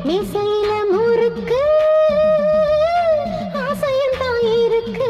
மீசையில முறுக்கு ஆசையும் தான் இருக்கு.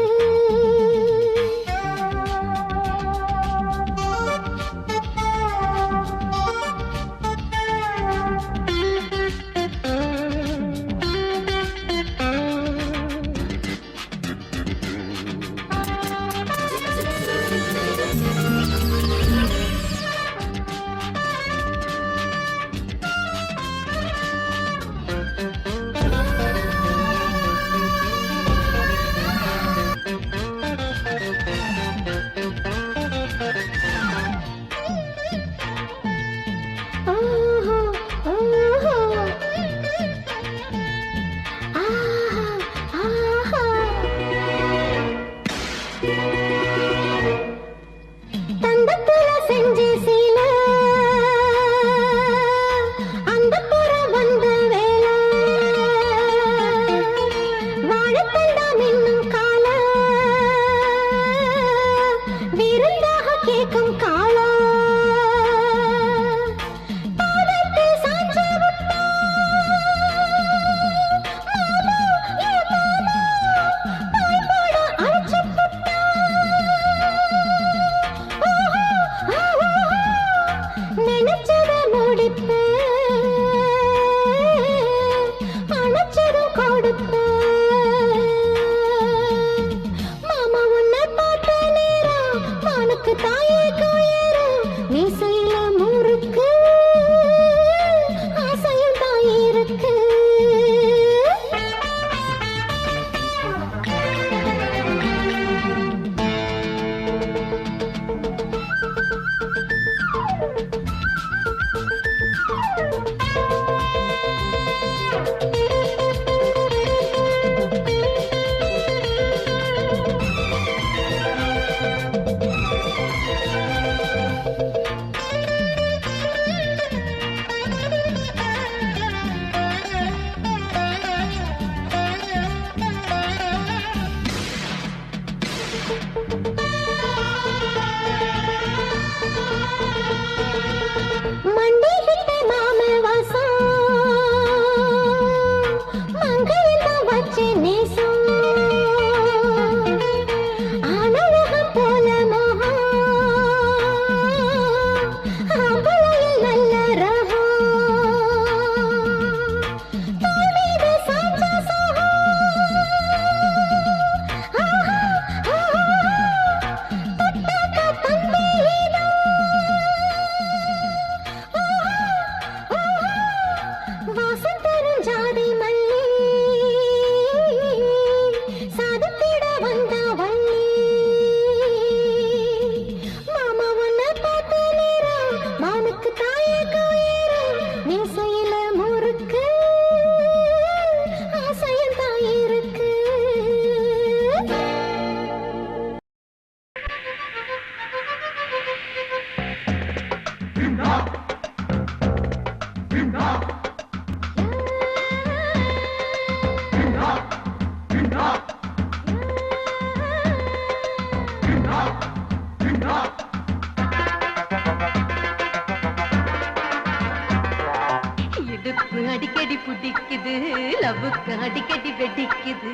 அடிக்கடி புடிக்குது, லவ்வுக்கு அடிக்கடி வெடிக்குது.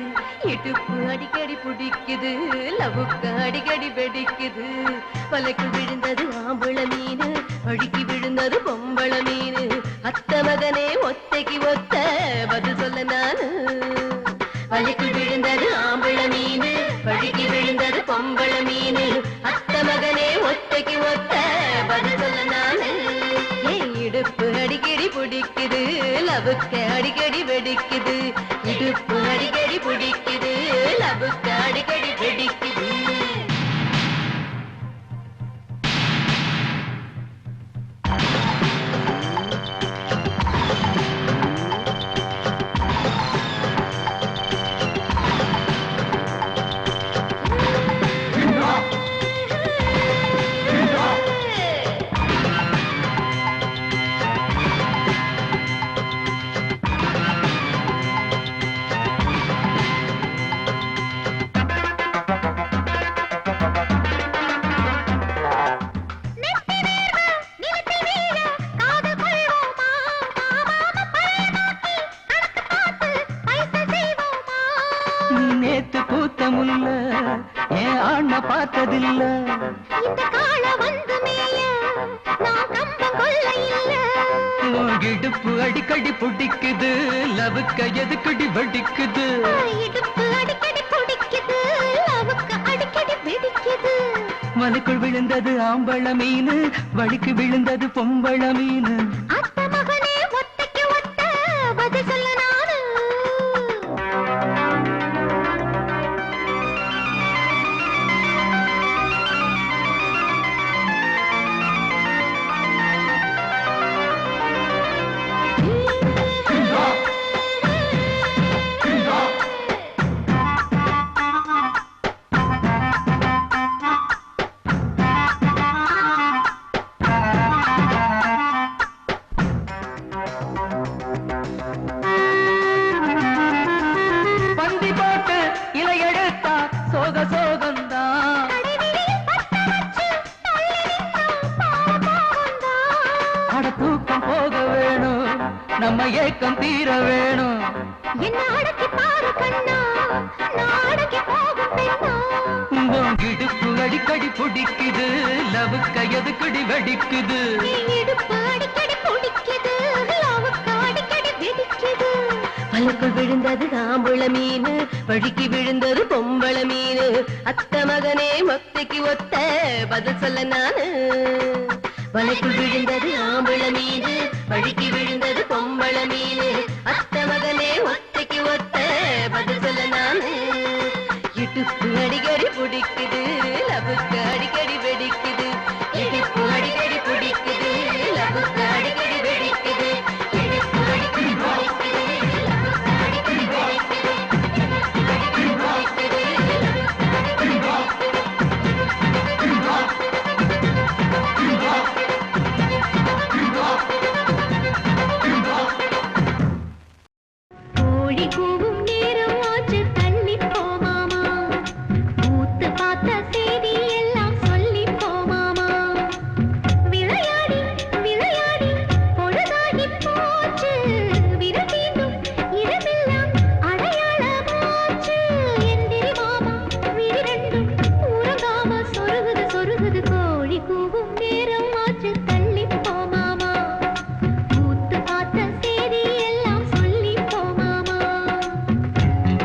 இடுப்பு அடிக்கடி புடிக்குது, லவ்வுக்கு அடிக்கடி வெடிக்குது. வலைக்குள் விழுந்தது ஆம்பள மீனு, அழுக்கி விழுந்தது பொம்பள மீனு. அத்த மகனே ஒத்தைக்கு ஒத்த பதில் சொல்ல நானு. வலைக்குள் விழுந்தது ஆம்பள மீனு, அழுக்கி விழுந்தது பொம்பள மீனு. அத்த மகனே ஒத்தைக்கு ஒத்த பதில் சொல்ல நானு. இடுப்பு அடிக்கடி புடிக்குது, லவ்வுக்கு அடிக்கடி வெடிக்குது. இடுப்பு அடிக்கடி புடிக்குது, லவ்வுக்கு அடிக்கடி வெடிக்குது. நான் பார்த்ததில்ல. இந்த கால வந்து மேய நான் கம்பம் கொள்ள இல்ல. உன் இடுப்பு அடிக்கடி பிடிக்குது, லவுக்க எதுக்கடி வெடிக்குது. இடுப்பு அடிக்கடி பிடிக்குது, லவுக்கு அடிக்கடி வெடிக்குது. வலைக்குள் விழுந்தது ஆம்பள மீனு, வழிக்கு விழுந்தது பொம்பள மீனு. அத்த மகனே ஒத்தைக்கு ஒத்த பதில் சொல்ல நானு. பந்தி போட்டு இலை எடுத்தா சோக சோகந்தான். அட தூக்கம் போக வேணும், நம்ம ஏக்கம் தீர வேணும். என்ன அடக்கி பாரு கண்ணா, நான் அடக்கி போகும் பெண்ணா. உன் இடுப்பு அடிக்கடி பிடிக்குது, லவுக்க எதுக்கடி வெடிக்குது. நீ இடுப்பு அடிக்கடி பிடிக்குது, லவுக்கு அடிக்கடி வெடிக்குது. வலைக்குள் விழுந்தது ஆம்பள மீனு, வழிக்கு விழுந்தது பொம்பள மீனு. அத்த மகனே ஒத்தைக்கு ஒத்த பதில் சொல்ல நானு. வலைக்குள் விழுந்தது ஆம்பள மீனு, வழிக்கு விழுந்தது பொம்பள மீனு. அத்த மகனே ஒத்தைக்கு ஒத்த பதில் சொல்ல நானு. இடுப்பு அடிக்கடி பிடிக்குது, லவுக்கு அடிக்கடி வெடிக்குது. இடுப்பு அடிக்கடி பிடிக்குது, லவுக்கு அடிக்கடி வெடிக்குது. இடுப்பு அடிக்கடி பிடிக்குது, லவுக்கு அடிக்கடி வெடிக்குது. இடுப்பு அடிக்கடி பிடிக்குது, லவுக்கு அடிக்கடி கோழி கூவும் நேரம் ஆச்சு, தள்ளி போ மாமா. பூத்து பார்த்த செய்தி எல்லாம் சொல்லி போ மாமா. விளையாடி விளையாடி பொழுதாகி போச்சு, விரதீண்டும் இரவெல்லாம் அடையாளமாச்சு. எந்திரி மாமா, விரிரெண்டும் உறங்காம சொருகுது சொருகுது. கோழி கூவும் நேரம் ஆச்சு, தள்ளி போ மாமா. பூத்து பார்த்த செய்தி எல்லாம் சொல்லி போ மாமா.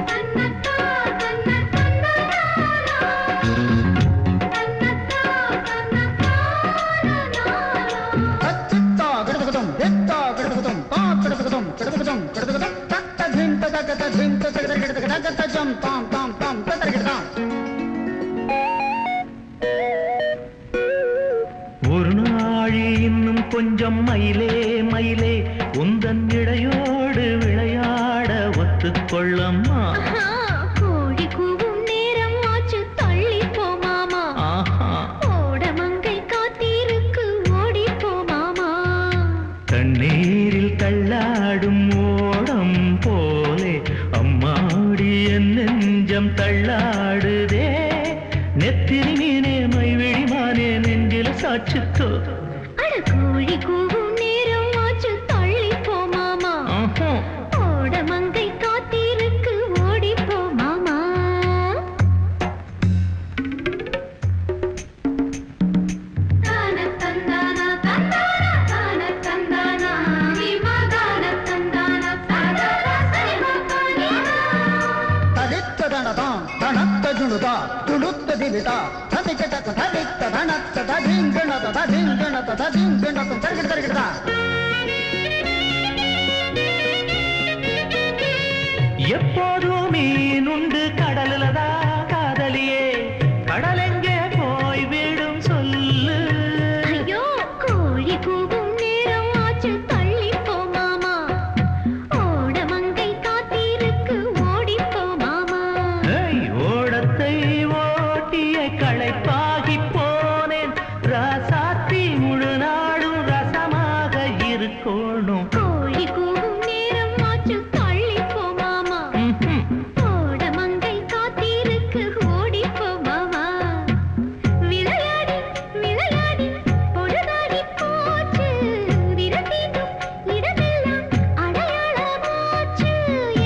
தன்னத்தா தன்னத்தா தன்னத்தா அச்சித்தா கிடதுகதும் எத்தா கிடதுகதும் தா கிடதுகதும் கிடதுகதும் கிடதுகதும் தக்க திம் தக திம் தக கிடதுகதக ஜம் தாம் தாம் தாம் ததர்கிடதாம். ஒரு நாழி இன்னும் கொஞ்சம் மயிலே மயிலே, உந்தன் இடையோடு விளையாட ஒத்துக்கொள்ளம்மா. கோழி கூவும் நேரம் ஆச்சு, தள்ளி போ மாமா. ஆஹா, ஓடமங்கை காத்திருக்கு, ஓடி போ மாமா. தண்ணீரில் தள்ளாடும் ஓடம் போலே அம்மாடி என் நெஞ்சம் தள்ளாடுதே. நெத்திரி மீனே மைவிழி மானே நெஞ்சில சாட்சித்தோ. அட கோழி கூவும் நேரம் ஆச்சு, தள்ளி போ மாமா. ஆஹா, ஓடமங்கை காத்திருக்கு, ஓடி போ மாமா. தான தந்தானா தந்தானா தான தந்தானா விமா தான தந்தானா தந்தானா சரிமா காணினா. ததித்த தனதாம் தனத்த ஜுனுதா துளுத்த திவிதா ததிக்கத ததித்த தனத்த ததிங்கணத ததிங்கணத ததிங்கணத தர்கிடதா. எப்போதும் மீனுண்டு கடலுலதா காதலியே, கடலெங்கே போய் விடும் சொல்லு. ஐயோ கோழி கூவும் நேரம் ஆச்சு, தள்ளி போ மாமா. ஓடமங்கை காத்திருக்கு, ஓடி போ மாமா. ஏய், ஓடத்தை ஓட்டிய களைப்பாகி போனேன், ராசாத்தி முழு நாடும் ரசமாக இருக்கணும். கோழி கூவும் நேரம் ஆச்சு, தள்ளி போ மாமா. ஓடமங்கை காத்திருக்கு, ஓடி போ மாமா. விளையாடி விளையாடி பொழுதாகி போச்சு, விரதீண்டும் இடமெல்லாம் அடையாளமாச்சு.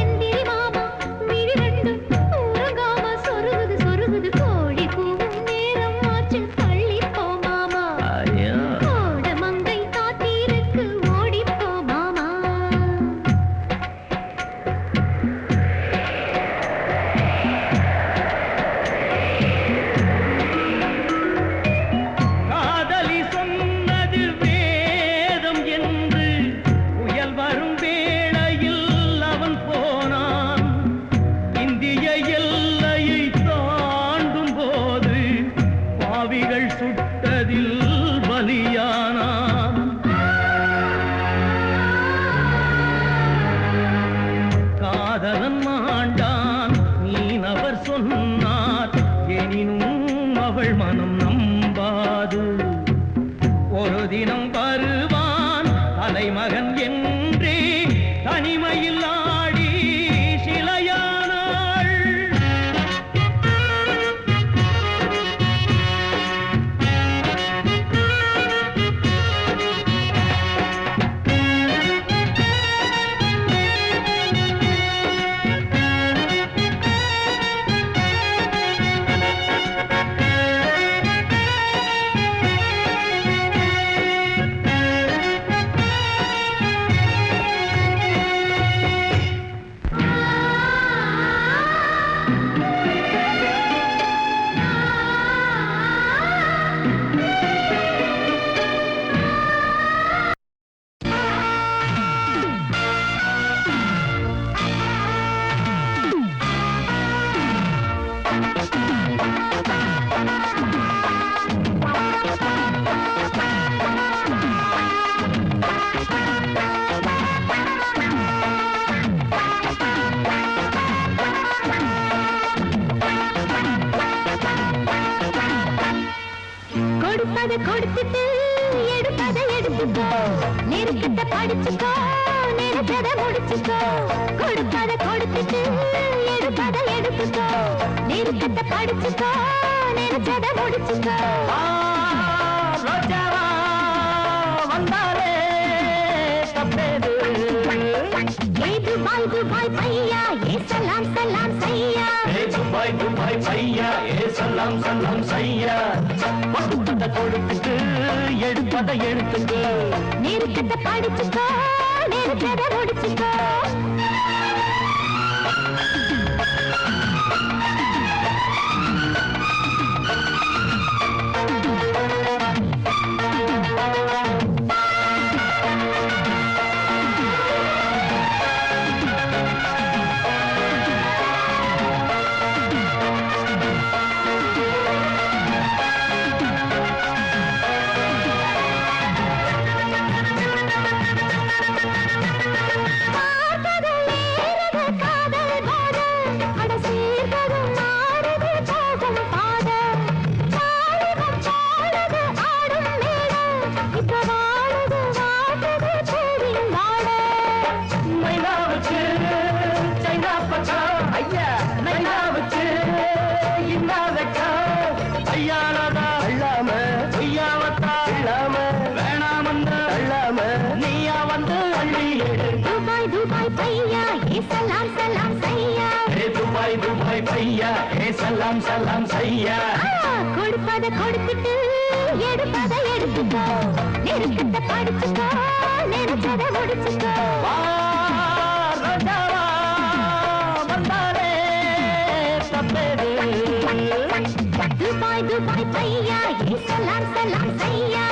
எந்திரி மாமா, விழிரெண்டும் உறங்காம சொருகுது சொருகுது. கோழி கூவும் இன்றி தனிமையில் ஆடி சிலையானாள். கொடுப்பதை கொடுத்துட்டு எடுப்பதை எடுத்துக்கோ, நெருக்கத்தை படிச்சுக்கோ, நினைச்சதை முடிச்சுக்கோ. கொடுப்பதை கொடுத்துட்டு எடுப்பதை எடுத்துக்கோ, நெருக்கத்தை படிச்சுக்கோ, நினைச்சதை முடிச்சுக்கோ. ரோஜாவா வந்தாலே தப்பேது. ஏ துபாய் துபாய் பையா, ஏ சலாம் சலாம் சையா. துபாய் துபாய் பையா, ஏ சலாம் சலாம் சையா. கொடுப்பதை கொடுத்துட்டு எடுப்பதை எடுத்துட்டு, நெருக்கத்தை படிச்சுக்கோ, நினைச்சதை முடிச்சுக்கோ. துபாய் துபாய் பையா, ஏ சலாம் சலாம் சையா. துபாய் துபாய் பையா, ஏ சலாம் சலாம் சையா. கொடுப்பதை கொடுத்துட்டு எடுப்பதை எடுத்துக்கோ, நெருக்கத்தை படிச்சுக்கோ, நினைச்சதை முடிச்சுக்கோ. ரோஜாவா வந்தாலே தப்பேது. துபாய் துபாய் பையா, ஏ சலாம் சலாம் சையா.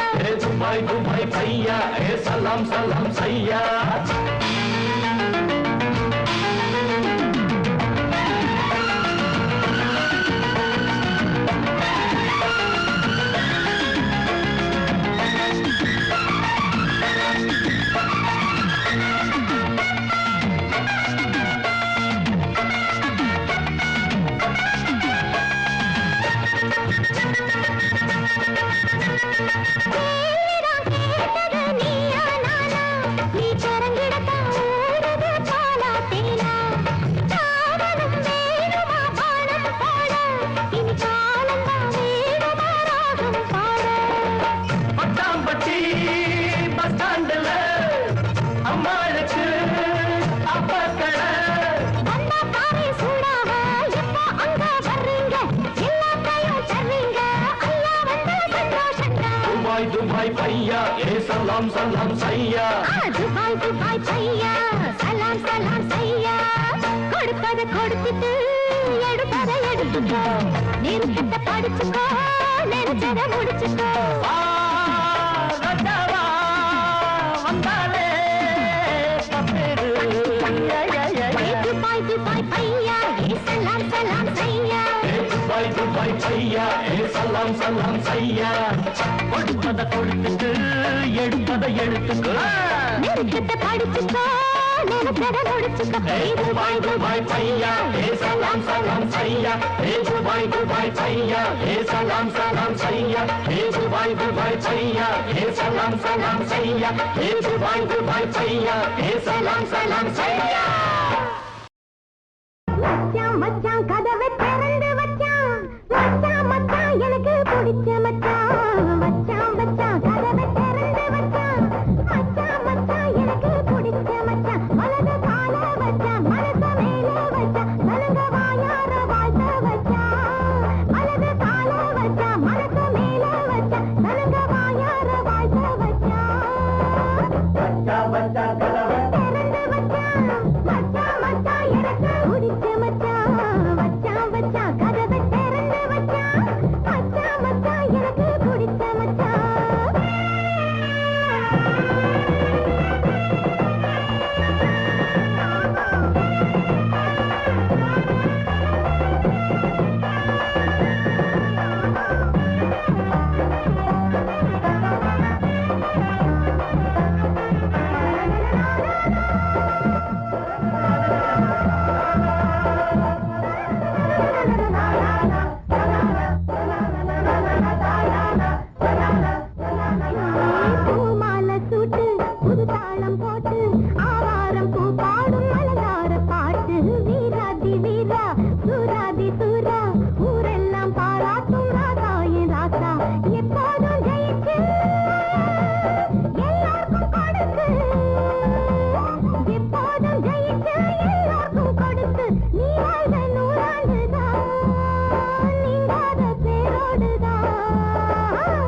துபாய் துபாய் பையா, ஏ சலாம் சலாம் சையா. துபாய் பையா, ஏ சலாம் சலாம் சையா. துபாய் துபாய் பையா, சலாம் சலாம் சையா. கொடுப்பதை கொடுத்துட்டு எடுப்பதை எடுத்துக்கோ, நெருக்கத்தை படிச்சுக்கோ, நினைச்சதை முடிச்சுக்கோ. ரோஜாவா வந்தாலே தப்பேது. துபாய் துபாய் பையா, ஏ சலாம் சலாம் சையா. துபாய் துபாய் பையா, ஏ சலாம் சலாம் சையா. கொடுப்பதை கொடுத்துட்டு எடுப்பதை எடுத்துக்கோ நெருக்கத்தை படிச்சுக்கோ நினைச்சதை முடிச்சுக்கோ துபாய் துபாய் பையா ஏ சலாம் சலாம் சையா ஏ துபாய் துபாய் பையா ஏ சலாம் சலாம் சையா ஏ துபாய் துபாய் பையா ஏ சலாம் சலாம் சையா ஏ துபாய் துபாய் பையா ஏ சலாம் சலாம் சையா மச்சான் மச்சான் கதவை திறந்து வச்சான் மச்சான் மச்சான் எனக்கு பிடிச்ச மச்சான் மச்சான் மச்சான் கதவை திறந்து வச்சான் மச்சான் மச்சான் எனக்கு பிடிச்ச மச்சான் வலது கால வச்சான் மனச மேல வச்சான் நலங்க வாயார வாழ்த்த வச்சான் வலது கால வச்சான் மனச மேல வச்சான் நலங்க வாயார வாழ்த்த வச்சான் மச்சான் மச்சான் கதவை திறந்து வச்சான் மச்சான் மச்சான் எனக்கு பிடிச்ச மச்சான் மச்சான் மச்சான் கதவை திறந்து வச்சான் மச்சான் மச்சான் எனக்கு பிடிச்ச மச்சான் பூமாலை சூட்டு புது தாளம் போட்டு ஆவாரம் பூ பாடும் அலங்கார பாட்டு வீராதி வீரா சூராதி சூரா ஊரெல்லாம் பாராட்டும் ராசாயே ராசா எப்போதும் ஜெயிச்சு எல்லாருக்கும் கொடுத்து எப்போதும் ஜெயிச்சு எல்லாருக்கும் கொடுத்து நீ வாழ்ந்த நூறாண்டுதான் நீங்காத பேரோடுதான்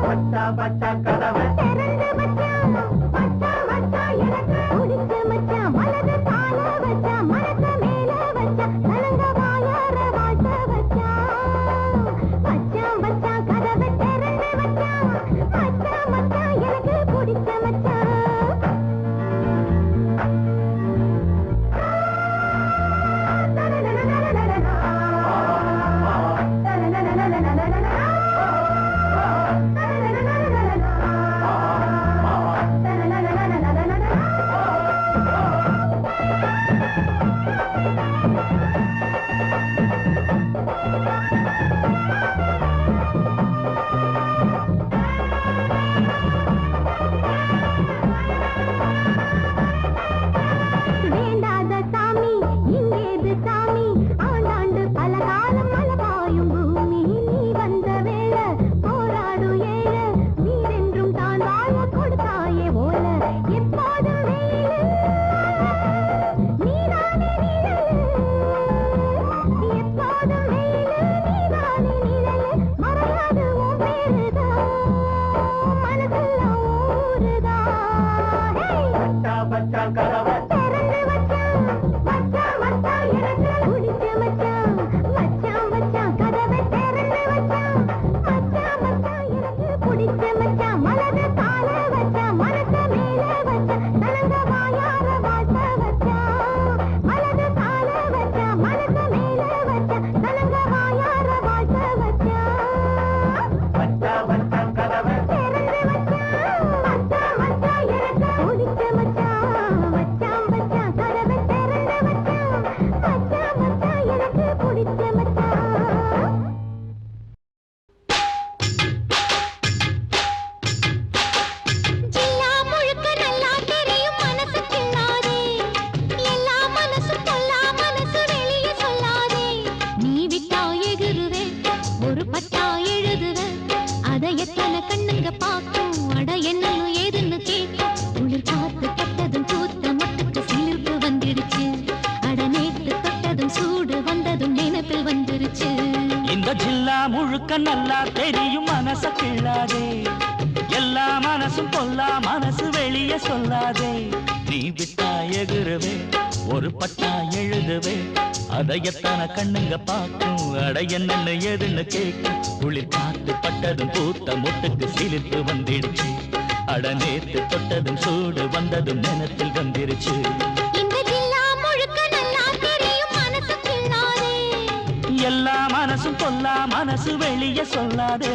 மச்சான் மச்சான் கதவை திறந்து வச்சான் மச்சான் மச்சான் எனக்கு பிடிச்ச மச்சான் வலது கால வச்சான் மனச மேல வச்சான் நலங்க வாயார வாழ்த்த வச்சான் மச்சான் மச்சான் கதவை திறந்து வச்சான் மச்சான் மச்சான் எனக்கு பிடிச்ச மச்சான் வேண்டாத சாமி இங்கேது சாமி ஆண்டாண்டு பல காலம் மலபாயும் பூமி நீ வந்த வேளை போராடும் ஏழ நீரென்றும் தான் வாழ கொடுத்தாயே போல எப்போதும் வெயிலு நீதானே நிழலு எப்போதும் வெயிலு நீதானே நிழலு மறையாது உன் பேருதான் மனசெல்லாம் ஊருதான் மச்சான் மச்சான் கதவை திறந்து வச்சான் மச்சான் மச்சான் எனக்கு பிடிச்ச மச்சான் மச்சான் மச்சான் கதவை திறந்து வச்சான் மச்சான் மச்சான் எனக்கு பிடிச்ச மச்சான் மலது கால வச்சான் மனச மேல வச்சான் நலங்க வாயார வாழ்த்த வச்சான் மலது கால வச்சான் மனச மேல வச்சான் நலங்க வாயார வாழ்த்த வச்சான் மச்சான் மச்சான் கதவை திறந்து வச்சான் மச்சான் மச்சான் எனக்கு பிடிச்ச மச்சான் மச்சான் மச்சான் கதவை திறந்து வச்சான் மச்சான் மச்சான் எனக்கு பிடிச்ச மச்சான் ஜில்லா முழுக்க நல்லா தெரியும் மனசு கிள்ளாதே எல்லா மனசு பொல்லா மனசு வெளியே சொல்லாதே நீ விட்டா எகுருவே ஒரு பட்டா எழுதுவே அதை எத்தனை கண்ணுங்க பார்க்கும் அட என்னன்னு ஏதுன்னு கேட்கும் குளிர் காத்து பட்டதும் கூத்த மொட்டுக்கு சிலிர்ப்பு வந்துடுச்சு அட நேற்று தொட்டதும் சூடு வந்ததும் நினைப்பில் வந்துருச்சு இந்த ஜில்லா முழுக்க நல்லா தெரியும் மனச கிள்ளாதே எல்லா மனசும் பொல்லா மனசு வெளியே சொல்லாதே நீ விட்டா எகுருவே ஒரு பட்டா எழுதுவே அதை எத்தனை கண்ணுங்க பார்க்கும் அட என்னன்னு எதுன்னு கேட்கும் குளிர் காத்து பட்டதும் பூத்த முட்டுக்கு சிலிர்ப்பு வந்துடுச்சு அட நேத்து தொட்டதும் சூடு வந்ததும் நினைத்தில் வந்துருச்சு இந்த ஜில்லா முழுக்க நல்லா தெரியும் மனசு கிள்ளாதே எல்லா மனசும் பொல்லா மனசு வெளியே சொல்லாதே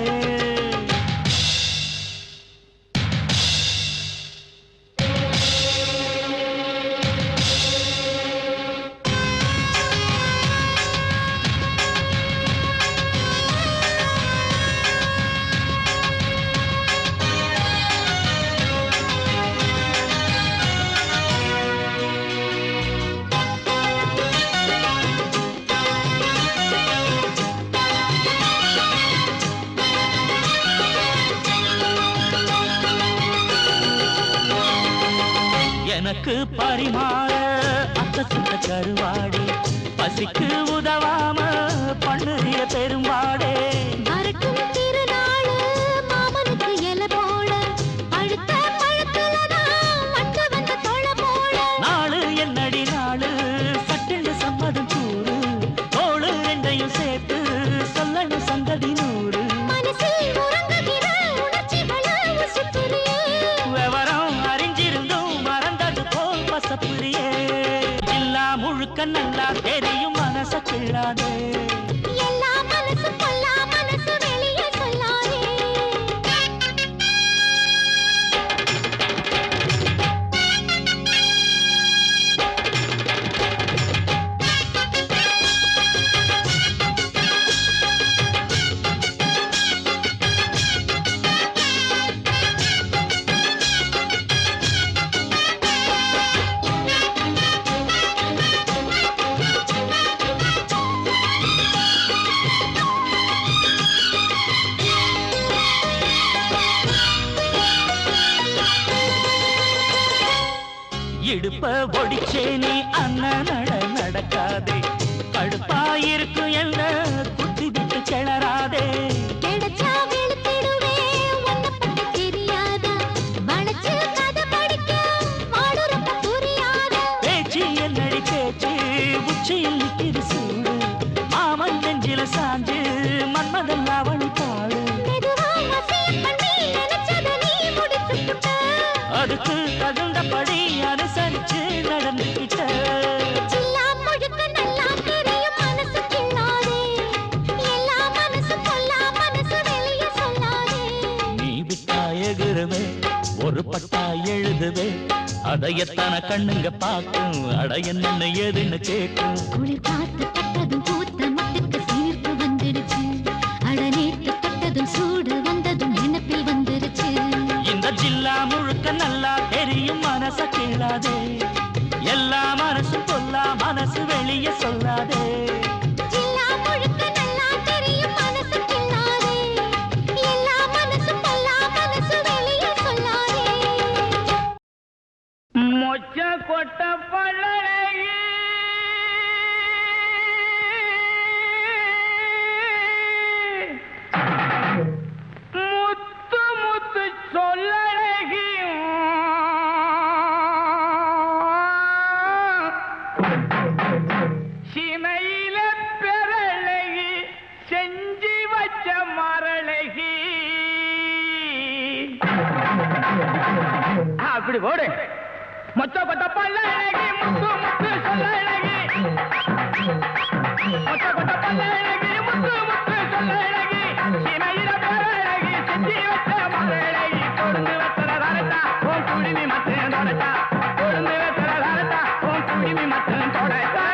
பசிக்கு பரிமாற அத்த சுத்த கருவாடு பசிக்கு உதவாம பண்ணுறிய பெரும்பாடே வரட்டும் திருநாளு மாமனுக்கு இலை போட பழுத்த பழத்துலதான் மட்ட வந்த தொலை போட நாளு என்னடி நாளு சட்டென்று சம்மதம் கூறு தோளு ரெண்டையும் சேர்த்து சொல்லணும் சங்கதி நூறு மனசில் உறங்குகிற உணர்ச்சிகளை உசுப்புறியே விவரம் அறிஞ்சிருந்தும் மறந்தது போல் பசப்புரியே இல்லா முழுக்க நல்லா தெரியும் மனச கிள்ளாதே எல்லா மனசு கொல்லா மனசு வெளியே சொல்லாதே இடுப்ப ஒடிச்சே நீ அண்ணன் நடக்காதே கடுப்பாயிருக்கும் என்ன குத்தி விட்டு கிளறாதே கிடைச்சா வெளுத்திடுவே உன்னை பத்தி தெரியாதா வளைச்சு கதை படிக்க மாடு ரொம்ப புரியாதா பேச்சு என்னடி பேச்சு உச்சியில் நிக்கிது சூடு மாமன் நெஞ்சில சாஞ்சு மன்மதன் அவள் பாடு மெதுவா வசியம் பண்ணி நினைச்சத நீ முடிச்சு புட்ட அதுக்கு தகுந்தபடி அனுசரிச்சு நடந்துகிட்ட சில்லா முழுக்க நல்லா தெரியும் மனசு கிள்ளாதே எல்லா மனசு கொல்லா மனசு வெளியே சொல்லாதே நீ விட்டா எகுருவே ஒரு பட்டா எழுதுவே அதை எத்தனை கண்ணுங்க பார்க்கும் அட என்ன ஏதுன்னு கேட்கும் குளிர் காத்து பட்டதும் பூத்த முட்டுக்கு சீர்ப்பு வந்துடுச்சு அடநேத்து பட்டதும் சூடு வந்ததும் நினைப்பில் வந்துருச்சு இந்த ஜில்லா முழுக்க நல்லா தெரியும் மனச கிள்ளாதே எல்லா மனசும் கொல்லா மனசு வெளியே சொல்லாதே ஜில்லா முழுக்க நல்லா தெரியும் மனசு கிள்ளாதே எல்லா மனசு கொல்லா மனசு வெளியே சொல்லாதே மொச்ச கொட்ட பழகி முத்து முத்து சொல்லழகி சிமையில பெறழகி செஞ்சி வச்ச மரழகி அப்படி போடு மொத்த கொட்ட பல்லழகி முத்து முத்து சொல்லழகி மொத்த கொட்ட பல்லழகி முத்து முத்து சொல்லழகி சிமையில பெறழகி செஞ்சி வச்ச மரழகி கொழுந்து வெத்தல தரட்டா உன் குடிமி மத்தேன் தொடட்டா கொழுந்து வெத்தல தரட்டா உன் குடிமி மத்தேன் தொடட்டா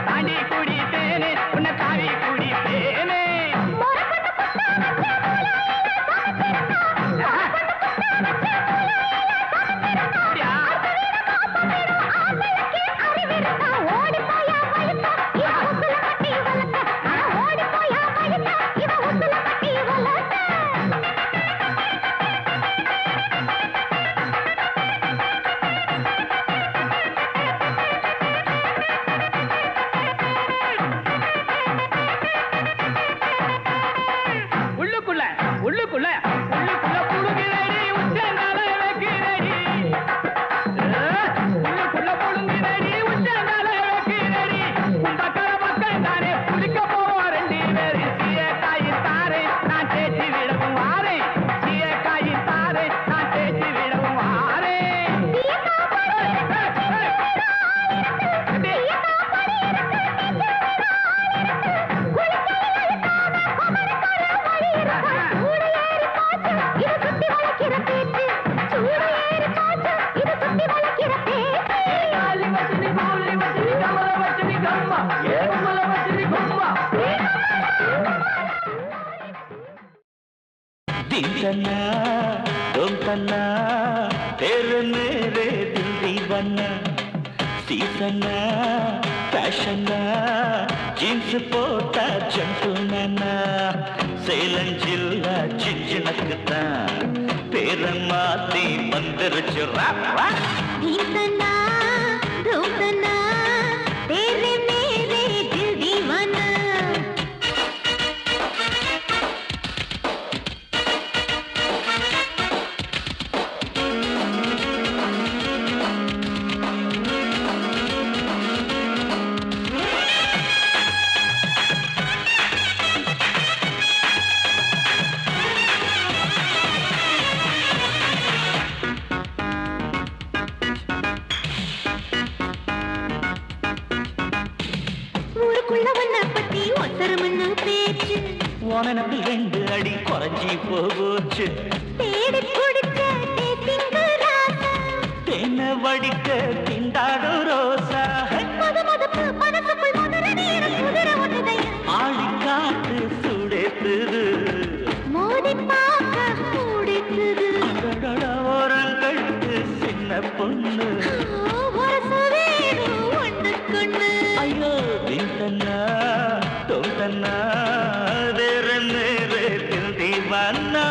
தாண்டி குடி தேனே உன்னை தாவி குடி தீந்தன்னா தோந்தன்னா तेरे मेरे दिल दीवाना சீசன்னா ஃபேஷன்னா ஜீன்ஸ் போட்டா ஜென்டில்மேனா சேலஞ்சில்லா சின்னக்குத்தான் பேரை மாத்தி வந்துருச்சு தீந்தன்னா தோந்தன்னா तेरे मेरे दिल दीवाना உனக்கு 2 அடி குறைஞ்சி போச்சு தேடி குடிச்ச தேன வடிக்க திண்டாடு ரோசா ஆளி காத்து சுடேத்துது மோதி பார்க்க கூடித்துது ஓரங்கள் சின்ன பொண்ணு ஐயோ தீந்தன்னா தோந்தன்னா तेरे मेरे दिल दीवाना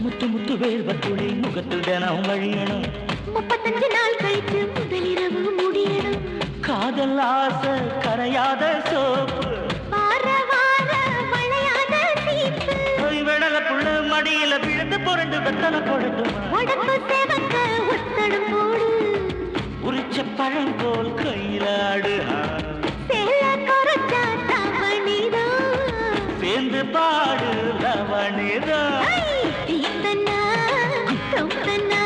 முத்து முத்து வேர்வத்துளை முகத்தில் தினம் வழியணும் 35 நாள் கழித்து முதலிரவு முடியணும் காதல் ஆசை கரையாத சோப்பு வார வார வளையாத சீப்பு விடலப்புள்ள மடியில விழுந்து புரண்டு வெத்தனை போடட்டுமா உடம்பு சேவக்க ஒத்தடம் போடு உரிச்ச பழம் போல் கையிலாடு சேல குறைச்சா தவணிதான் சேர்ந்து பாடு ரவணிதான் தீந்தன்னா தோந்தன்னா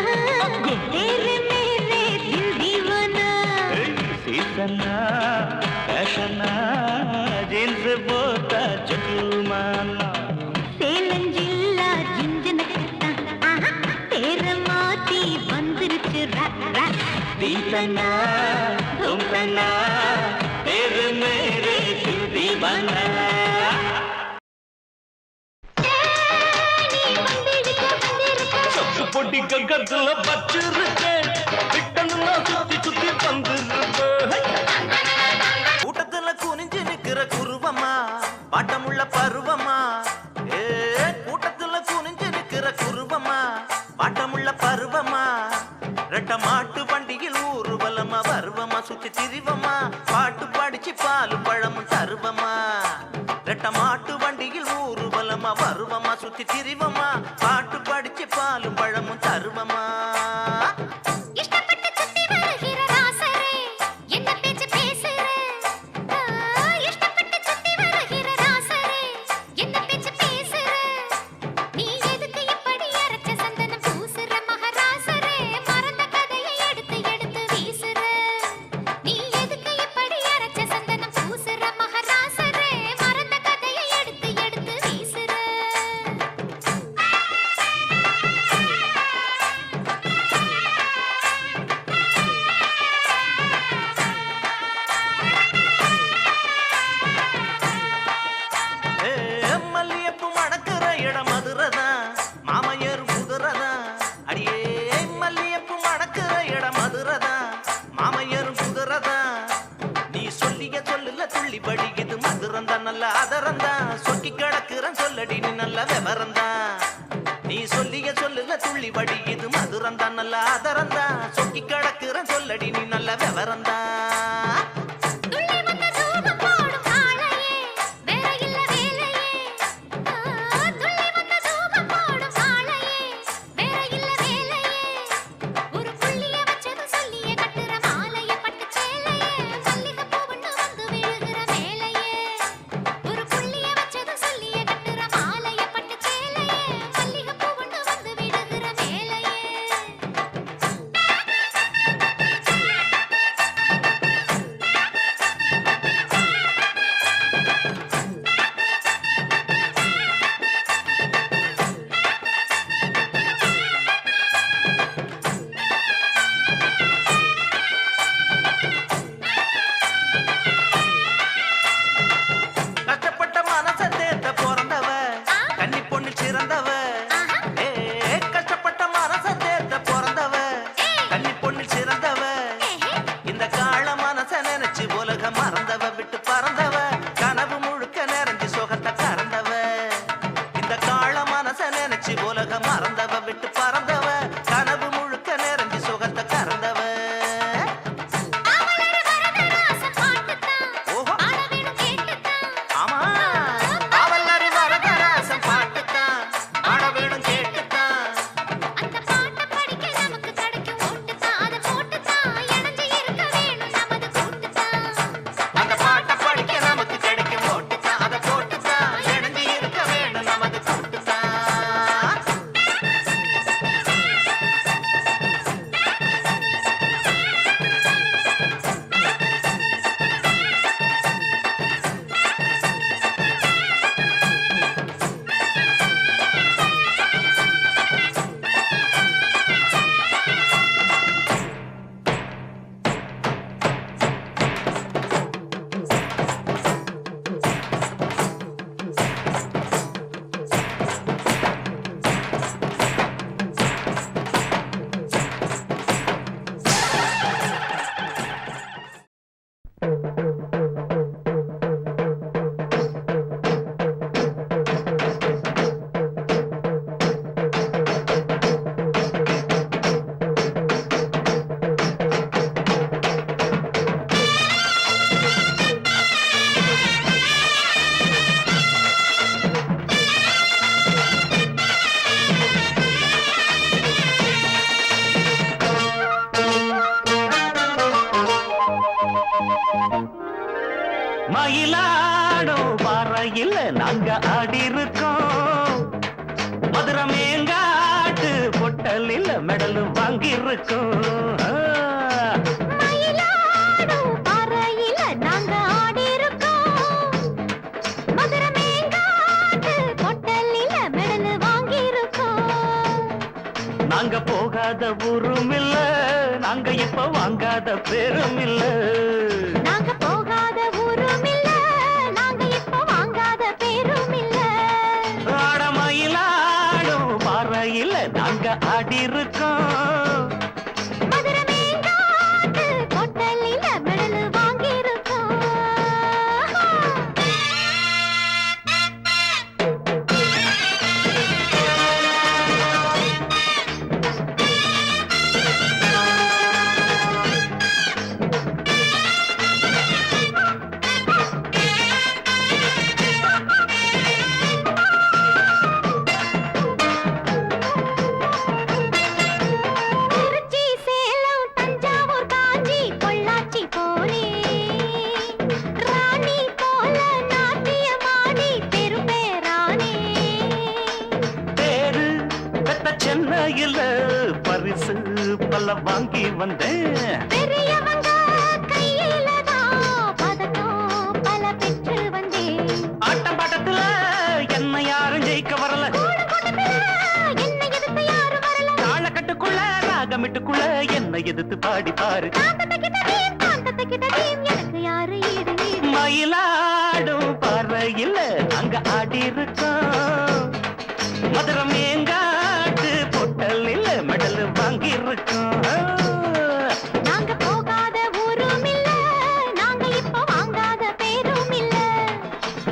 तेरे मेरे दिल दीवाना சீசன்னா ஃபேஷன்னா ஜீன்ஸ் போட்டா ஜென்டில்மேனா சேலஞ்சில்லா ஜிஞ்சனக்குத்தான் தேர மாத்தி வந்துருச்சு தீந்தன்னா தோந்தன்னா तेरे मेरे दिल दीवाना பொடி கங்கத்துல பச்சிருக்கேன் விட்டணும்னா சுத்தி சுத்தி வந்துருப்பேன் கூட்டத்துல குனிஞ்சு நிக்கிற குருவமா பாட்டமுள்ள பருவமா கூட்டத்துல குனிஞ்சு நிக்கிற குருவமா பாட்டமுள்ள பருவமா ரெட்ட மாட்டு வண்டியில் ஊர்வலமா வருவமா சுத்தி திரிவமா பாட்டு படிச்சு பாலு பழமும் தருவமா ரெட்ட மாட்டு வண்டியில் ஊர்வலமா வருவமா சுத்தி திரிவமா பாட்டு படிச்சு பாலு பழமும் தருவமா இஷ்டப்பட்டு சுத்தி வருகிற ராசரே என்ன பேச்சு பேசுற இஷ்டப்பட்டு சுத்தி வருகிற ராசரே என்ன பேச்சு பேசுற நீ எதுக்கு இப்படி அரைச்ச சந்தனம் பூசுற மகாராசரே மறந்த கதையை எடுத்து எடுத்து வீசுற நீ எதுக்கு இப்படி அரைச்ச சந்தனம் பூசுற மகாராசரே மறந்த கதையை எடுத்து எடுத்து வீசுற மல்லியப்பு மணக்கிற இடம் மதுரதான் மாமையர் குதிரதான் அடியே மல்லியப்பு மணக்கிற இடம் மதுரதான் மாமையர் குதிரதான் நீ சொல்லிய சொல்லுல துள்ளி படிக்குது மதுரந்தான் நல்ல அதரந்தான் சொக்கி கிடக்குறன் சொல்லடி நீ நல்ல விவரந்தான் நீ சொல்லிய சொல்லுல துள்ளி படிக்குது மதுரந்தான் நல்ல அதரந்தான் சொக்கி கிடக்குறன் சொல்லடி நீ நல்ல விவரந்தான் துள்ளி வந்த தூபம் போடும் ஆளையே வேற இல்ல வேலையே துள்ளி வந்த தூபம் போடும் ஆளையே வேற இல்ல வேலையே ஒரு புள்ளிய வச்சது சொல்லிய கட்டுற மாலைய பட்டு சேலையே மல்லிகை பூவுன்னு வந்து விழுகிற மேலையே ஒரு புள்ளிய வச்சது சொல்லிய மயிலாடும் பாறையில் நாங்க ஆடி இருக்கோம் மதுரை மேங்காட்டு பொட்டலில் மெடல் வாங்கி இருக்கோம் மயிலாடும் பாறையில நாங்க ஆடி இருக்கோம் மதுரை மேங்காட்டு பொட்டலில மெடல் வாங்கி இருக்கோம் நாங்க போகாத ஊரும் இல்ல நாங்க இப்ப வாங்காத பேரும் இல்ல நாங்க போகாத ஊரும் இல்ல நாங்க இப்ப வாங்காத பேரும் இல்ல ஆட மயிலாடும் பாறையில் நாங்க ஆடி இருக்கோம் மதுரை மேங்காட்டு பொட்டலில மெடல் வாங்கி இருக்கோம் திருச்சி சேலம் தஞ்சாவூர் காஞ்சி பொள்ளாச்சி போனே ராணி போல நாட்டியமாடி பெரும்பேரானே பேரு பெத்த சென்னையில் பரிசு பல வாங்கி வந்தேன் பெரியவங்க கையில தான் பதக்கம் பல பெற்று வந்தேன் ஆட்டம் பாட்டத்துல என்ன யாரும் ஜெயிக்க வரல கூட்டத்துல என்னை எதிர்த்து யாரும் வரல தாளக்கட்டுக்குள்ள ராகமிட்டுக்குள்ள என்ன எதிர்த்து பாடி பாரு காந்தத்துக்கிட்டதையும் எனக்கு யாரு ஈடு ஈடு மயிலாடும் பாறையில் அங்க ஆடி இருக்கோம் மதுரை மேங்காட்டு பொட்டலில் மெடல் வாங்கி இருக்கோம் நாங்க போகாத ஊரும் இல்ல நாங்க இப்ப வாங்காத பேரும் இல்ல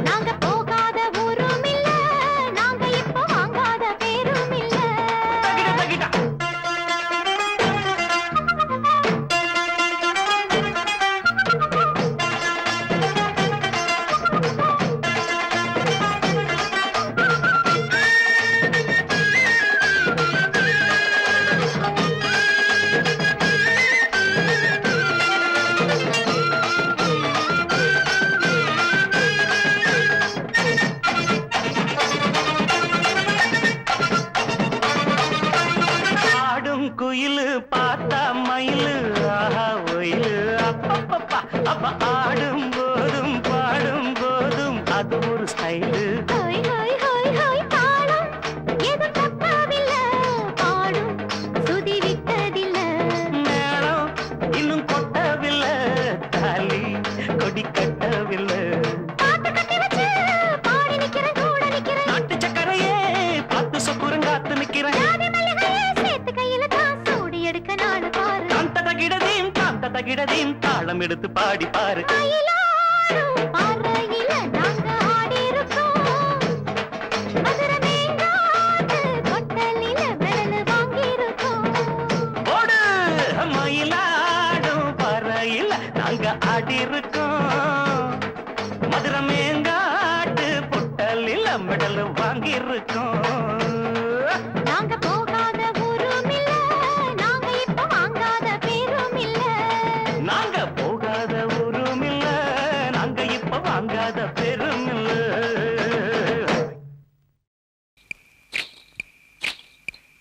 நாங்க போகாத ஊரும் இல்ல நாங்க இப்ப வாங்காத பேரும் இல்ல தகிட, தகிட. ஆடும் குயிலு பார்த்தா மயிலு ஆஹா ஒயிலு அப்பப்பப்பா அப்ப ஆடும் போதும் பாடும் போதும் அது ஒரு ஸ்டைலு ஹோய் ஹோய் ஹோய் ஹோய் தாளம் எதுவும் தப்பாவில்ல பாடும் சுதி விட்டதில்ல மேளம் இன்னும் கொட்டவில்லை தாலி கொடி கட்டவில்லை பாட்டு கட்டி வச்சு பாடி நிக்கிறேன் கூட நிக்கிறேன் நாட்டு சக்கரையே பார்த்து சொக்குரங்காத்து நிக்கிறேன் ஜாதி மல்லிகையே சேர்த்து கையில தான் சூடி எடுக்க நாடு பாரு காந்த தகிடதீம் தாளம் எடுத்து பாடி பாரு மயிலாடும் பாறையில நாங்க ஆடி இருக்கோம் மதுரை மேங்காட்டு பொட்டலில மெடல் வாங்கி இருக்கோம் ஓடு மயிலாடும் பறையில் நாங்க ஆடி இருக்கோம் மதுரை மேங்காட்டு பொட்டலில் மெடல் வாங்கி இருக்கோம் நாங்க போகாத ஊரும் இல்ல நாங்க இப்ப வாங்காத பேரும் இல்ல நாங்க போகாத ஊரும் இல்ல நாங்க இப்ப வாங்காத பெரும் இல்ல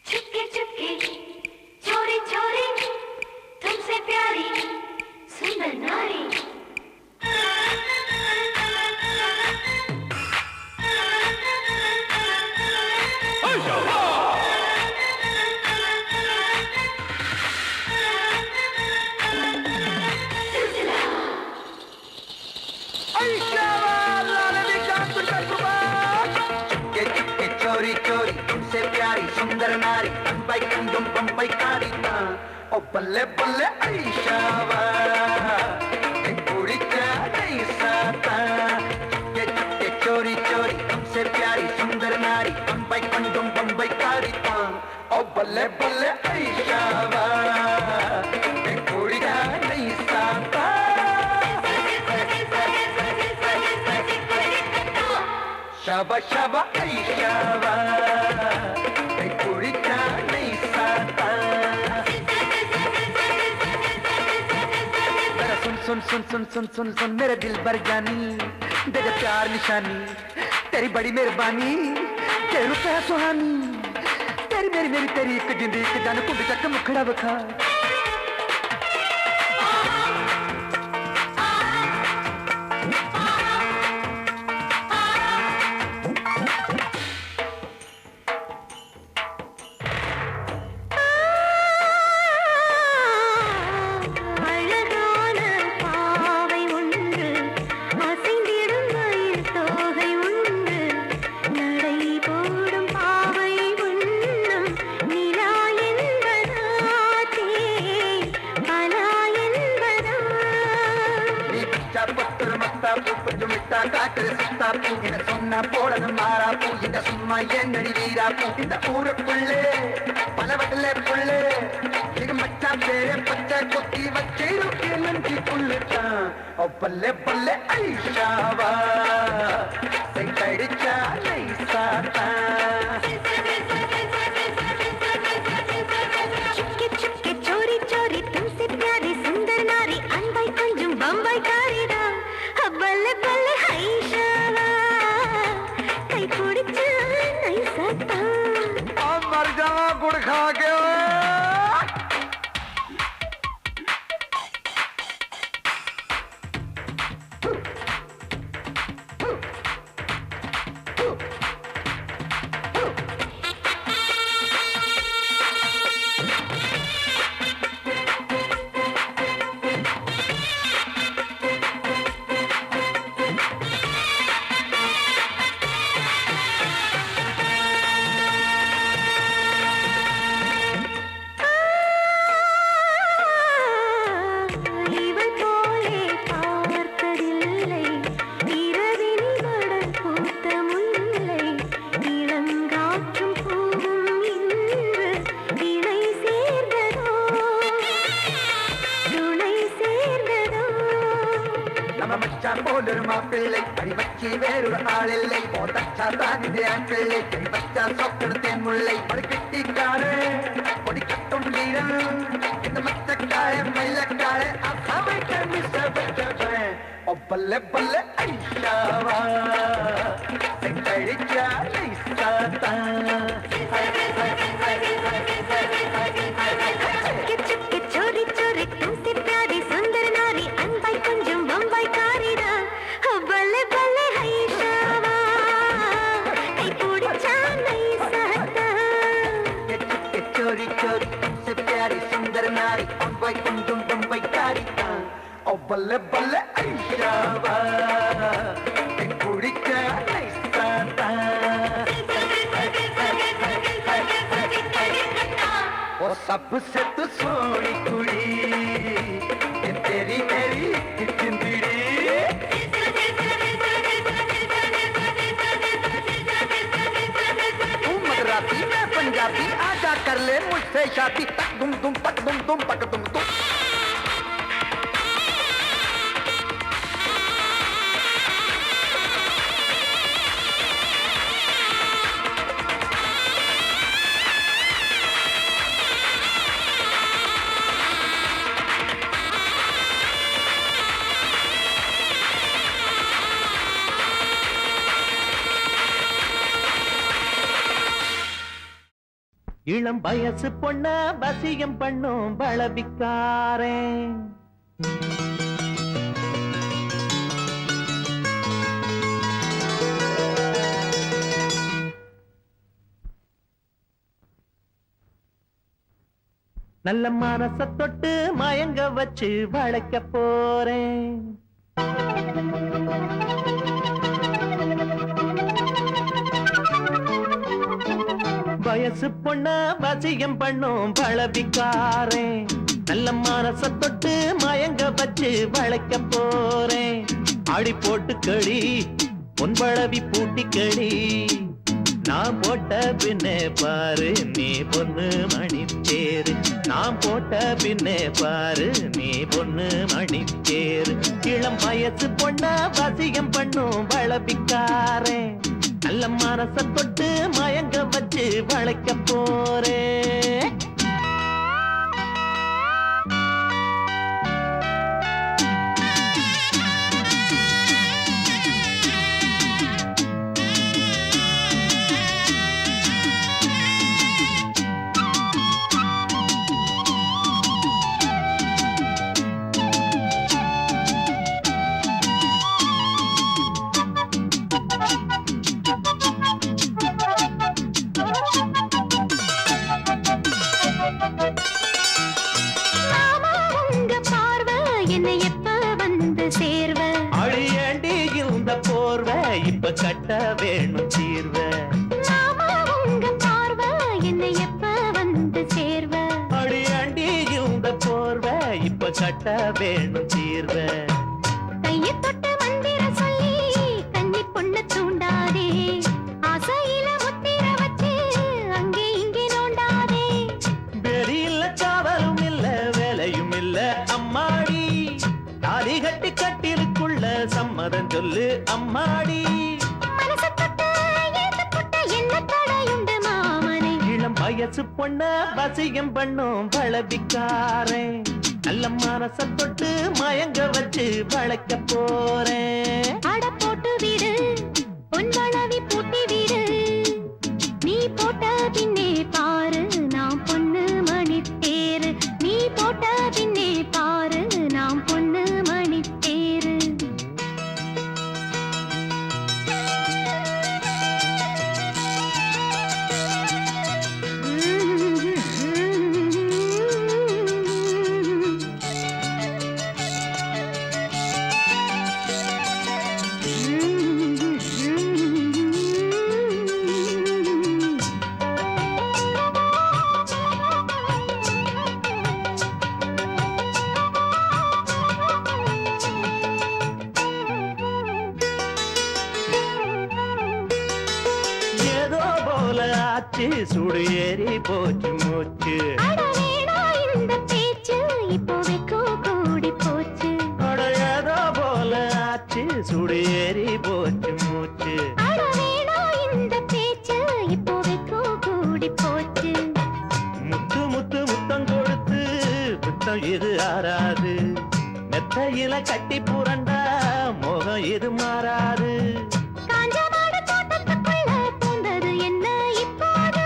चुपके चुपके चोरी चोरी तुमसे प्यारी सुंदर नारी चोरी चोरी तुमसे प्यारी सुंदर नारी बम्बई कंदम बम्बई कारी ओ बल्ले बल्ले ऐशावा कुड़ी क्या नहीं साता चुपके चोरी चोरी तुमसे प्यारी सुंदर नारी बम्बई कंदम बम्बई कारी ओ बल्ले बल्ले ऐशावा कुड़ी क्या नहीं साता शाबा शाबा ऐशावा कुड़ी क्या नहीं साता सुन सुन सुन सुन सुन सुन सुन मेरे दिल भर जानी दे दे प्यार निशानी तेरी बड़ी मेहरबानी तेरू पे सुहानी तेरी मेरी मेरी तेरी एक जिंदी एक जान कुंड चक मुखड़ा बखा சொன்னா போடன மாறா பூ இந்த சும்மா என்னடி வீரா பூ இந்த ஊருக்குள்ளே பலவட்டில புள்ளே இது மச்சா பேரே பச்சை கொத்தி வச்சிருக்கு நன்றி புள்ளுட்டான் பல்லே பல்லே ஐஷாவா செங்கடிச்சா நைசாத்தா चुपके चोरी चोरी तुमसे प्यारी सुंदर नारी अनबाई कुंजुम बम्बई कारीदा बल्ले बल्ले हाय शावा कई कुड़चा नहीं सकता मर जावा गुड़ खा के பிள்ளை படி வச்சி வேறொரு ஆளில்லை போதச்சா தான் இது ஆண் பிள்ளை படி வச்சா சொக்கெடுத்தேன் முல்லை படி கட்டிக்காரு பொடி கட்டும் வீரன் இந்த மச்சக்காய மயிலக்காய அசமைக்க மிசபட்டேன் பல்லே பல்லே ஐஷாவா செங்கடிச்சா நைசாத்தா चुपके चोरी चोरी तुमसे प्यारी सुंदर नारी अनबाई कुंजुम बम्बई कारीदा बल्ले बल्ले हाय शावा कई कुड़चा नहीं सकता चोरी चोरी तुमसे प्यारी सुंदर नारी अनबाई कुंजुम बम्बई कारीदा बल्ले बल्ले ऐशावा कुड़िचा नैसाता और सबसे तू सोनी कुड़ी तेरी मेरी जिंदड़ी तू मदरासी मैं पंजाबी आजा कर ले मुझसे शादी तक दुम पक दुम पक दुम तुम இளம் வயசு பொண்ண வசியம் பண்ணும் பலவிக்காரே நல்ல மனச தொட்டு மயங்க வச்சு வளைக்க போறேன் வயசு பொண்ண வசியம் பண்ணும் பழவிக்காரே நல்ல மனச தொட்டு மயங்க வச்சு வளைக்க போறேன் ஆடி போட்டு கடி பொன்பழவி பூட்டி கடி நான் போட்ட பின்னே பாரு நீ பொண்ணு மணித்தேரு நான் போட்ட பின்னே பாரு நீ பொண்ணு மணித்தேரு இளம் வயசு பொண்ண வசியம் பண்ணும் பழவிக்காரே நல்ல மனச தொட்டு மயங்க வச்சு வளைக்க போறேன் இப்ப கட்ட வேணும் தீர்வ. மாமா உங்க பார்வை என்னை எப்ப வந்து சேர்வ? அடி அண்டி இந்த போர்வ இப்ப கட்ட வேணும் தீர்வ. கையை தொட்டு மந்திர சொல்லி கன்னி பொண்ணு தூண்டாதே, ஆசையில முத்திர வச்சு அங்கே இங்கே நோண்டாதே. வெறியில்ல காவலும் இல்ல வேலையும் இல்ல அம்மாடி, தாலி கட்டி கட்டிலுக்குள்ள சம்மதம் சொல்லு அம்மாடி. மனச தொட்டு ஏத்து புட்ட என்ன தடையுண்டு மாமனே? இளம் வயசு பொண்ண வசியம் பண்ணும் பழபிக்காரன், நல்ல மனச தொட்டு மயங்க வச்சு வளைக்க போறேன். அட போட்டு விடு பொன்வளவி பூட்டி விடு, நீ போட்ட பின்னே பாரு நாம் பொண்ணு மணி தேரு. நீ போட்ட பின்னே பாரு நாம் பொண்ணு மணி தேரு. ஏதோ போல ஆச்சு சுடு ஏறி போச்சு மூச்சு. அட வேணா இந்த பேச்சு இப்போதைக்கு கூடி போச்சு. அட ஏதோ போல ஆச்சு சுடு ஏறி போச்சு மூச்சு. அட வேணா இந்த பேச்சு இப்போதைக்கு கூடி போச்சு. முத்து முத்து முத்தம் கொடுத்து முத்தம் இது ஆறாது, மெத்தையில கட்டி புரண்டா மோகம் இது மாறாது. காஞ்ச மாடு தோட்டத்துக்குள்ள பூந்தது என்ன இப்போது?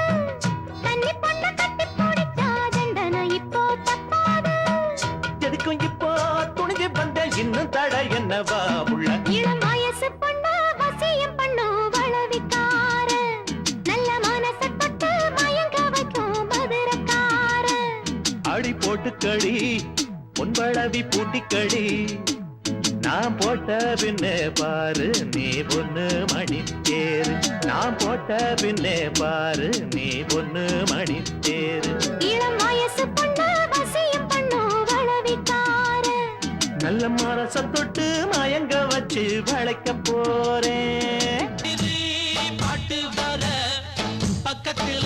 கன்னி பொண்ண கட்டி பிடிச்சா தண்டனை இப்போ தப்பாது. எதுக்கும் இப்போ துணிஞ்சு வந்த இன்னும் தட என்னவா உள்ள. இளம் வயசு பொண்ணு வசியம் பண்ணும் வளவிக்கார, நல்ல மனச தொட்டு மயங்க வைக்கும் மதுரக்கார. அடி போட்டு கடி பொன்பளவி பூட்டி கடி, நான் போட்ட பின்னே பாரு நீ பொண்ணு மணி தேரு. நான் போட்ட பின்னே பாரு நீ பொண்ணு மணி தேரு. இளம் வயசு பொண்ணு வசியம் பண்ணும் வளவிக்கார, நல்ல மனச தொட்டு மயங்க வச்சு வளைக்க போறேன். பாட்டு வர பக்கத்துல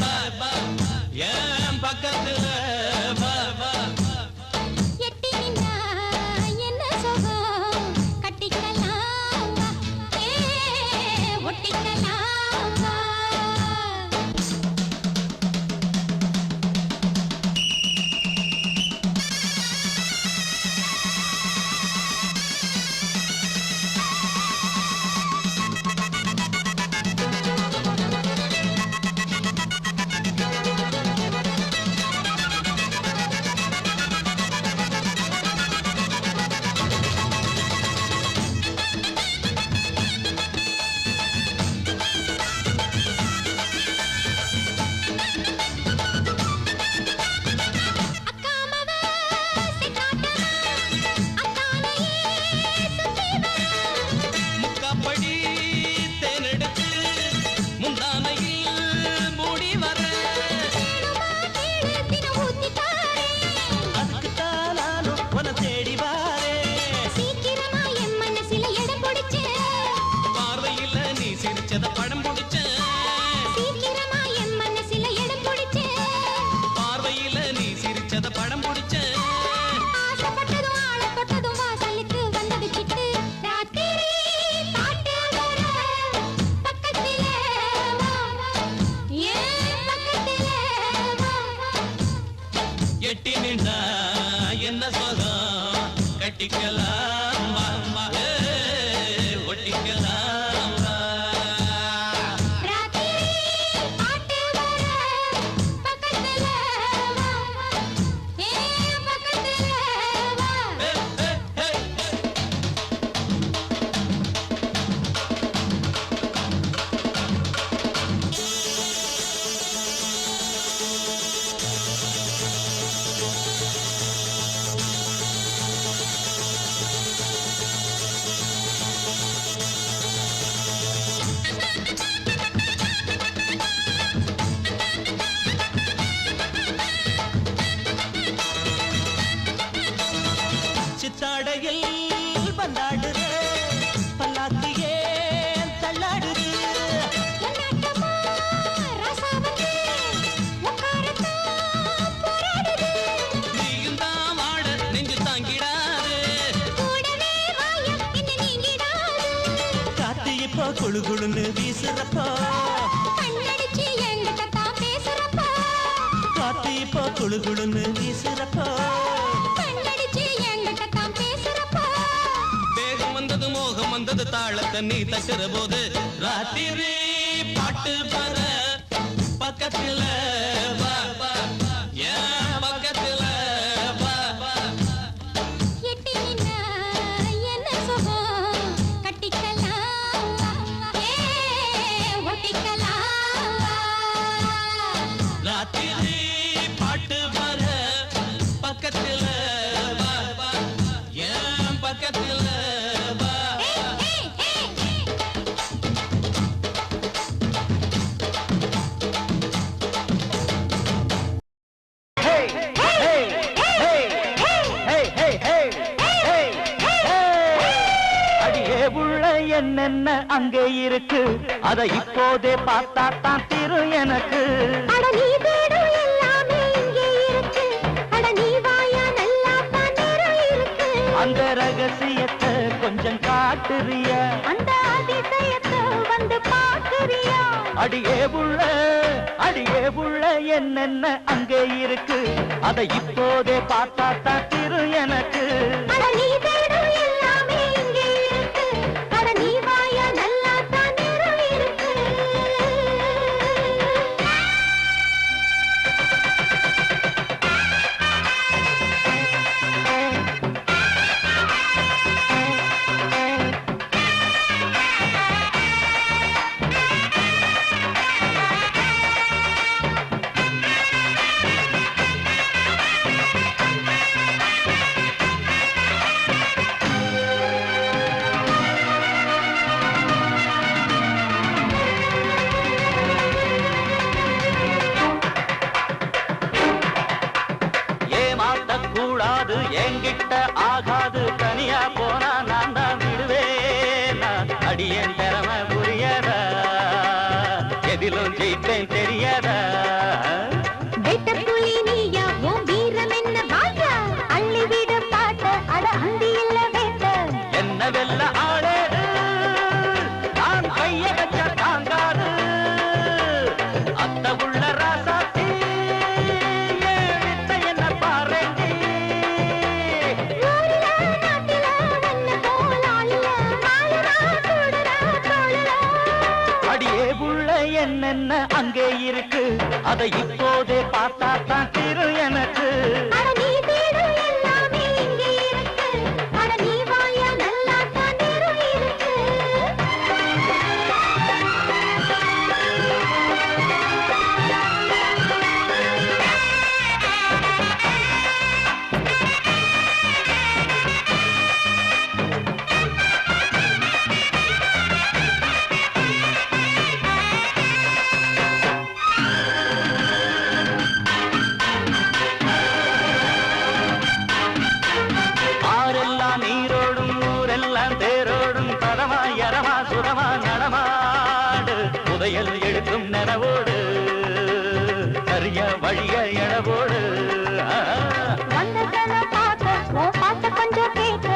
வா வா, ஏன் பக்கத்துல வா வா. எட்டி நின்னா என்ன சுகம், கட்டிக்கலாம் வா, ஒட்டிக்கலாம் வா. முக்காப்படி தேனெடுத்து முந்தானையில் மூடி வர, அதுக்குத்தான் நானும் உன்னை தேடி வாரேன். சீக்கிரமா என் மனசுல இடம் பிடிச்சு, பார்வையில நீ சிரிச்சத படம் பிடிச்ச, சீக்கிரமா என் மனசுல இடம் பிடிச்சு. பார்வையில நீ சிரிச்சத படம் பிடிச்ச. ஆசைப்பட்டதும் ஆள தொட்டதும் வாசலுக்கு வந்தது சிட்டு. ராத்திரி பாட்டு இப்போ குழு குழுன்னு வீசுறப்போ கண்ணடிச்சு என்கிட்ட தான் பேசுறப்போ காத்து இப்போ குழு குழுன்னு வீசுறப்போ கண்ணடிச்சு என்கிட்ட தான் பேசுறப்போ வேகம் வந்தது மோகம் வந்தது தாளத்தை நீ தட்டுற போது ராத்திரி பாட்டு வர பக்கத்துல வா வா ஏன் பக்கத்துல வா வா எட்டி நின்னா என்ன சுகம் கட்டிக்கலாம் ஒட்டிக்கலாம் ராத்திரி பாட்டு வர பக்கத்துல வா வா ஏன் பக்கத்துல வா அடியே உள்ள என்னென்ன அங்கே இருக்கு அத இப்போதே பார்த்தா தான் தீரும் எனக்கு அட நீ தேடும் எல்லாமே இங்கே இருக்கு அட நீ வாயா நல்லா தான் நேரம் இருக்கு அந்த ரகசியத்தை கொஞ்சம் காட்டுறியா அந்த அதிசயத்தை வந்து பாக்குறியா அடியே உள்ள என்னென்ன அங்கே இருக்கு அத இப்போதே பார்த்தா தான் தீரும் எனக்கு அட நீ தேடும் எல்லாமே இங்கே இருக்கு அட நீ வாயா நல்லா தான் நேரம் இருக்கு கூடாது என்கிட்ட ஆகாது தனியா போனா நான் தான் விடுவேன் அடியன் திறமை புரியதா எதிலும் ஜெயிப்பேன் தெரியாதா வெட்டப்புலி நீயா உன் வீரம் என்ன வாயா அள்ளி விட பாட்ட அட அந்தி இல்ல வேட்ட என்ன வெல்ல ஆளேது நான் கைய வச்ச தாங்காது அத்த உள்ள ராசாத்தி ஏழித்த என்ன பாருங்க ஊரில நாட்டில வண்ண போலாளில மாயனா கூடரா தோழலா அடியே உள்ள என்னென்ன அங்கே இருக்கு அதை இப்போதே பார்த்தா தான் தீரும் எனக்கு அட நீ தேடும் எல்லாமே இங்கே இருக்கு அட நீ வாயா நல்லா தான் நேரம் இருக்கு ஆரெல்லாம் நீரோடும் ஊரெல்லாம் தேரோடும் பதமா யரமா சுரமா நடமாடு புதையல் எடுக்கும் நனவோடு சரிய வழிய எழவோடு வந்ததன பார்க்க உன் பாட்ட கொஞ்சம் கேட்க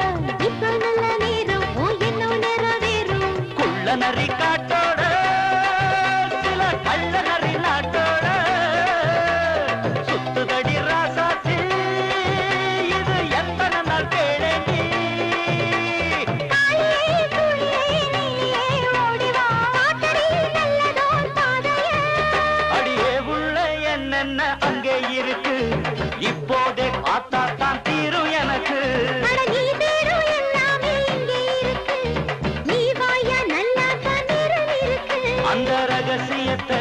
இப்போ நல்ல நேரம் உன் எண்ணம் நிறைவேறும் குள்ள நரி காட்டோட சில கள்ள நரி நாட்டோட சுத்துதடி ராசாத்தி இது எத்தனை நாள் கேளேண்டி தாயே துணியே நீயே ஓடிவா காட்டடி நல்லதோர் பாதையே அடியே உள்ள என்னென்ன அங்கே இருக்கு இப்போதே பார்த்தா தான் தீரும் எனக்கு அட நீ தேடும் எல்லாமே இங்கே இருக்கு நீ வாயா நல்லா தான் நேரம் இருக்கு அந்த ரகசியத்தை